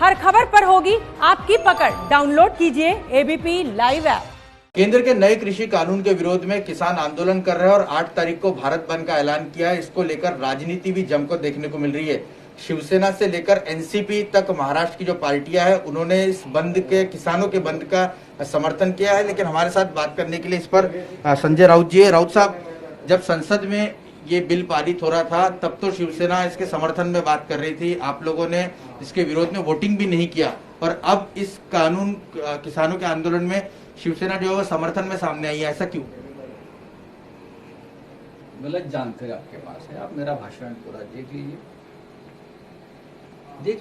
हर खबर पर होगी आपकी पकड़। डाउनलोड कीजिए एबीपी लाइव ऐप। केंद्र के नए कृषि कानून के विरोध में किसान आंदोलन कर रहे हैं और 8 तारीख को भारत बंद का ऐलान किया है। इसको लेकर राजनीति भी जमकर देखने को मिल रही है। शिवसेना से लेकर एनसीपी तक महाराष्ट्र की जो पार्टियां हैं उन्होंने इस बंद के, किसानों के बंद का समर्थन किया है। लेकिन हमारे साथ बात करने के लिए इस पर संजय राउत जी है। राउत साहब, जब संसद में ये बिल पारित हो रहा था तब तो शिवसेना इसके समर्थन में बात कर रही थी, आप लोगों ने इसके विरोध में वोटिंग भी नहीं किया, और अब इस कानून किसानों के आंदोलन में शिवसेना जो है वो समर्थन में सामने आई है, ऐसा क्यों? गलत जानकारी आपके पास है। आप मेरा भाषण पूरा देख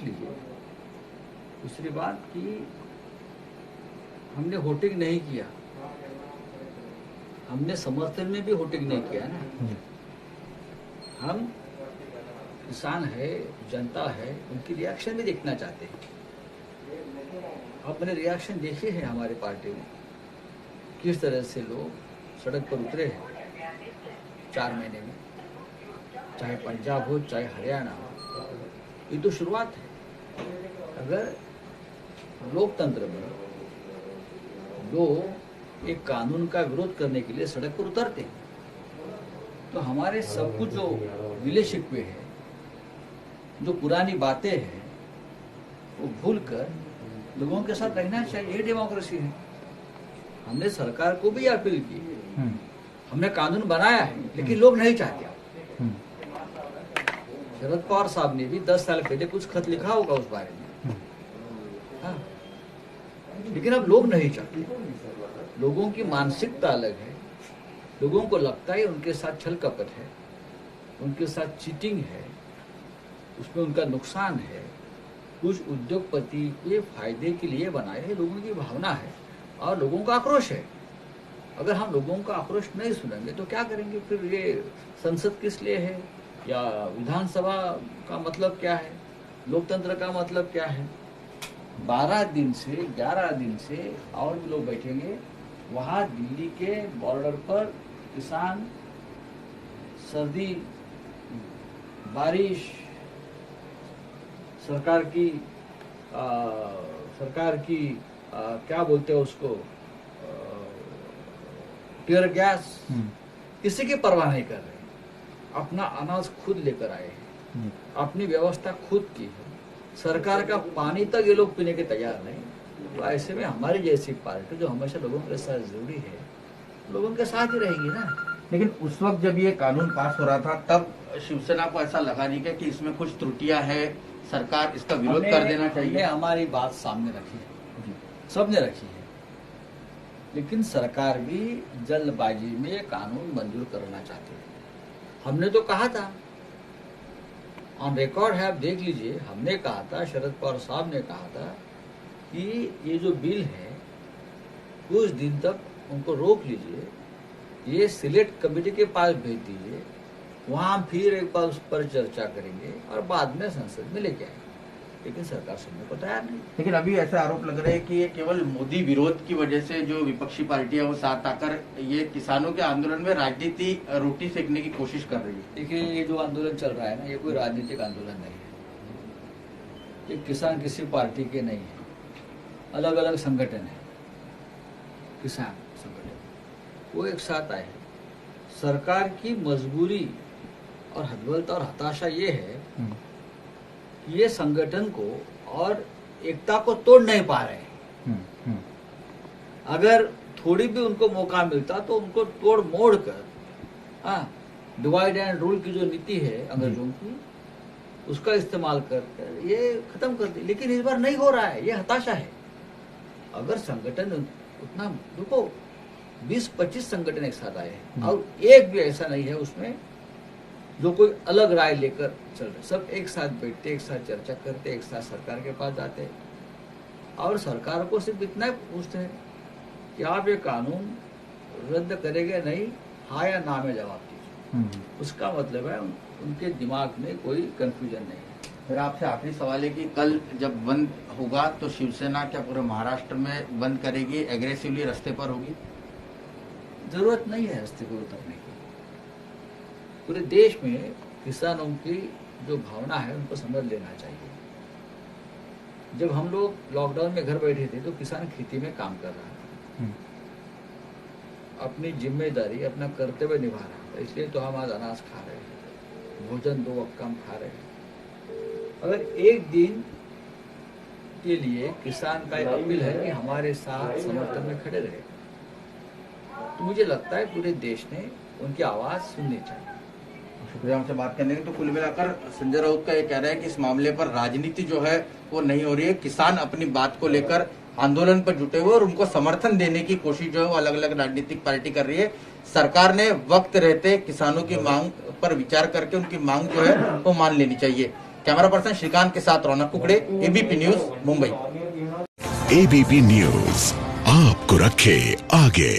लीजिए। दूसरी बात कि हमने वोटिंग नहीं किया, हमने समर्थन में भी वोटिंग नहीं किया ना। हम किसान है, जनता है, उनकी रिएक्शन भी देखना चाहते हैं। आपने रिएक्शन देखे हैं हमारे पार्टी में, किस तरह से लोग सड़क पर उतरे हैं 4 महीने में, चाहे पंजाब हो चाहे हरियाणा हो। ये तो शुरुआत है। अगर लोकतंत्र में लोग एक कानून का विरोध करने के लिए सड़क पर उतरते हैं तो हमारे सब कुछ जो गिले शिकवे हैं, जो पुरानी बातें हैं, वो भूलकर लोगों के साथ रहना चाहिए। ये डेमोक्रेसी है। हमने सरकार को भी अपील की, हमने कानून बनाया है, लेकिन लोग नहीं चाहते। शरद पवार साहब ने भी 10 साल पहले कुछ खत लिखा होगा उस बारे में। हाँ। लेकिन अब लोग नहीं चाहते। लोगों की मानसिकता अलग है। लोगों को लगता है उनके साथ छल कपट है, उनके साथ चीटिंग है, उसमें उनका नुकसान है, कुछ उद्योगपति के फायदे के लिए बनाए हैं। लोगों की भावना है और लोगों का आक्रोश है। अगर हम लोगों का आक्रोश नहीं सुनेंगे तो क्या करेंगे? फिर ये संसद किस लिए है, या विधानसभा का मतलब क्या है, लोकतंत्र का मतलब क्या है? 12 दिन से 11 दिन से और भी लोग बैठेंगे वहां दिल्ली के बॉर्डर पर। किसान सर्दी, बारिश, सरकार की क्या बोलते हैं उसको, टीयर गैस, किसी की परवाह नहीं कर रहे। अपना अनाज खुद लेकर आए हैं, अपनी व्यवस्था खुद की है। सरकार का पानी तक ये लोग पीने के तैयार नहीं। तो ऐसे में हमारी जैसी पार्टी जो हमेशा लोगों के साथ जरूरी है, लोगों के साथ ही रहेगी ना। लेकिन उस वक्त जब ये कानून पास हो रहा था तब शिवसेना को ऐसा लगा नहीं क्या कि इसमें कुछ त्रुटियां है, सरकार इसका विरोध कर देना चाहिए? हमारी बात सामने रखी है, सबने रखी है। लेकिन सरकार भी जल्दबाजी में कानून मंजूर करना चाहती है। हमने तो कहा था, ऑन रिकॉर्ड है, आप देख लीजिए, हमने कहा था, शरद पवार साहब ने कहा था कि ये जो बिल है कुछ दिन तक उनको रोक लीजिए, ये सिलेक्ट कमेटी के पास भेज दीजिए, वहां फिर एक बार उस पर चर्चा करेंगे और बाद में संसद में लेके आएंगे। लेकिन सरकार सुनने को तैयार नहीं। लेकिन अभी ऐसे आरोप लग रहे हैं कि ये केवल मोदी विरोध की वजह से जो विपक्षी पार्टियां वो साथ आकर ये किसानों के आंदोलन में राजनीति रोटी सेकने की कोशिश कर रही है। देखिए, ये जो आंदोलन चल रहा है ना, ये कोई राजनीतिक आंदोलन नहीं है। ये किसान किसी पार्टी के नहीं है, अलग अलग संगठन है, किसान संगठन, वो एक साथ आए हैं। सरकार की मजबूरी और हदवलता और हताशा ये है कि ये संगठन को और एकता को तोड़ नहीं पा रहे हैं। अगर थोड़ी भी उनको मौका मिलता तो उनको तोड़ मोड़ कर, डिवाइड एंड रूल की जो नीति है अंग्रेजों की, उसका इस्तेमाल कर ये खत्म कर दी। लेकिन इस बार नहीं हो रहा है, ये हताशा है। अगर संगठन उतना, देखो 20-25 संगठन एक साथ आए हैं और एक भी ऐसा नहीं है उसमें जो कोई अलग राय लेकर चल रहे। सब एक साथ बैठते, एक साथ चर्चा करते, एक साथ सरकार के पास जाते और सरकार को सिर्फ इतना ही पूछते हैं कि आप ये कानून रद्द करेंगे नहीं, हाँ या ना में जवाब दीजिए। उसका मतलब है उनके दिमाग में कोई कंफ्यूजन नहीं है। फिर आपसे आखिरी सवाल है कि कल जब बंद होगा तो शिवसेना क्या पूरे महाराष्ट्र में बंद करेगी, एग्रेसिवली रास्ते पर होगी? जरूरत नहीं है रास्ते पर उतरने की। पूरे देश में किसानों की जो भावना है उनको समझ लेना चाहिए। जब हम लोग लॉकडाउन में घर बैठे थे तो किसान खेती में काम कर रहा था, अपनी जिम्मेदारी अपना कर्तव्य निभा रहा था, इसलिए तो हम आज अनाज खा रहे हैं, भोजन 2 वक्त का हम खा रहे हैं। अगर एक दिन के लिए किसान का एक अपील है कि हमारे साथ समर्थन में खड़े रहे, तो मुझे लगता है पूरे देश ने उनकी आवाज सुननी चाहिए। शुक्रिया हमसे बात करने के। तो कुल मिलाकर संजय राउत का ये कह रहा है कि इस मामले पर राजनीति जो है वो नहीं हो रही है, किसान अपनी बात को लेकर आंदोलन पर जुटे हुए और उनको समर्थन देने की कोशिश जो है वो अलग अलग राजनीतिक पार्टी कर रही है। सरकार ने वक्त रहते किसानों की मांग पर विचार करके उनकी मांग जो है वो मान लेनी चाहिए। कैमरा पर्सन श्रीकांत के साथ Raunak Kukde, ABP news, Mumbai. ABP news आपको रखे आगे।